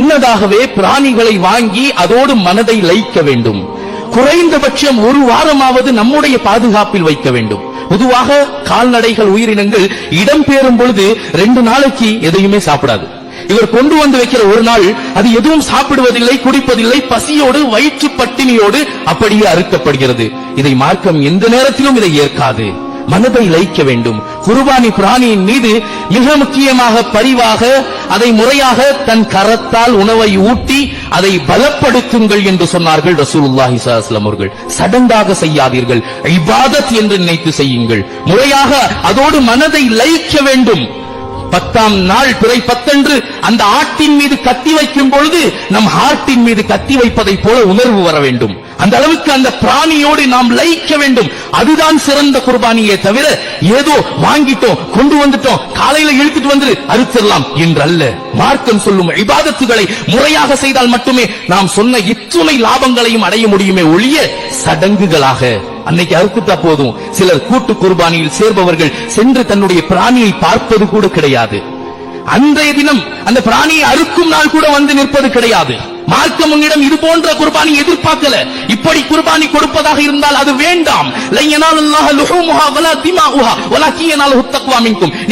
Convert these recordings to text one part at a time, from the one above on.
முன்னதாகவே பிராணிகளை வாங்கி அதோடு மனதை லயிக்க வேண்டும். குறைந்தபட்சம் ஒரு வாரமாவது நம்முடைய பாதுகாப்பில் வைக்க வேண்டும். பொதுவாக கால்நடைகள் உயிரினங்கள் இடம்பெறும் பொழுது 2 நாளைக்கு எதையுமே சாப்பிடாது. இவர் கொண்டு வந்து வைக்கிற ஒரு நாள் அது எதுவும் சாப்பிடுவதில்லை, குடிப்பதில்லை, பசியோடு வயிற்று பட்டினியோடு அப்படியே அறுக்கப்படுகிறது. இதை மார்க்கம் எந்த நேரத்திலும் இதை ஏற்காது. மனதை லயிக்க வேண்டும். குர்பானி பிராணியின் மீது மிக முக்கியமாக பரிவாக அதை முறையாக தன் கரத்தால் உணவை ஊட்டி அதை பலப்படுத்துங்கள் என்று சொன்னார்கள் ரசூலுல்லாஹி ஸல்லல்லாஹு அலைஹி வஸல்லம் அவர்கள். சடங்காக செய்யாதீர்கள், இபாதத் என்று நினைத்து செய்யுங்கள். முறையாக அதோடு மனதை லயிக்க வேண்டும். 10ஆம் நாள் பிறை 10 அந்த ஆட்டின் மீது கத்தி வைக்கும் பொழுது நம் ஹார்ட்டின் மீது கத்தி வைப்பதை போல உணர்வு வர வேண்டும். அந்த அளவுக்கு அந்த பிராணியோடு நாம் லயிக்க வேண்டும். அதுதான் சிறந்த குர்பானியே தவிர ஏதோ வாங்கிட்டோம் கொண்டு வந்துட்டோம் காலையில இழுத்துட்டு வந்து அறுத்தரலாம் என்றல்ல. மார்க்கம் சொல்லும் இபாதத்துகளை முறையாக செய்தால் மட்டுமே நாம் சொன்ன இத்துணை லாபங்களையும் அடைய முடியுமே ஒழிய சடங்குகளாக அன்னைக்கு அறுத்துட்டா போதும். சிலர் கூட்டு குர்பானியில் சேர்பவர்கள் சென்று தன்னுடைய பிராணியை பார்ப்பது கூட கிடையாது. அன்றைய தினம் அந்த பிராணியை அறுக்கும் நாள் கூட வந்து நிற்பது கிடையாது. மார்க்கம் உன்னிடம் இது போன்ற குர்பானி எதிர்பார்க்கல. இப்படி குர்பானி கொடுப்பதாக இருந்தால் அது வேண்டாம்.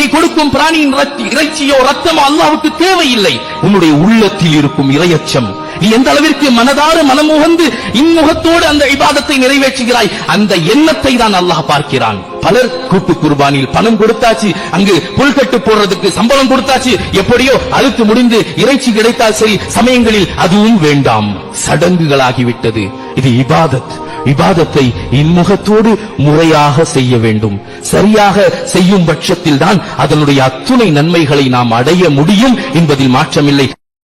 நீ கொடுக்கும் பிராணியின் இறைச்சியோ ரத்தமோ அல்லாஹ்வுக்கு தேவையில்லை. உன்னுடைய உள்ளத்தில் இருக்கும் இறையச்சம், நீ எந்த அளவிற்கு மனதார மனமுகந்து இன்முகத்தோடு அந்த இபாதத்தை நிறைவேற்றுகிறாய், அந்த எண்ணத்தை தான் அல்லாஹ் பார்க்கிறான். பலர் கூட்டு குர்பானியில் பணம் கொடுத்தாச்சு, அங்கு புல்கட்டு போடுறதுக்கு சம்பளம் கொடுத்தாச்சு, எப்படியோ அழுத்து முடிந்து இறைச்சி கிடைத்தால் சரி, சமயங்களில் அதுவும் வேண்டாம், சடங்குகளாகிவிட்டது. இது இபாதத். இபாதத்தை இன்முகத்தோடு முறையாக செய்ய வேண்டும். சரியாக செய்யும் பட்சத்தில் தான் அதனுடைய அத்துணை நன்மைகளை நாம் அடைய முடியும் என்பதில் மாற்றமில்லை.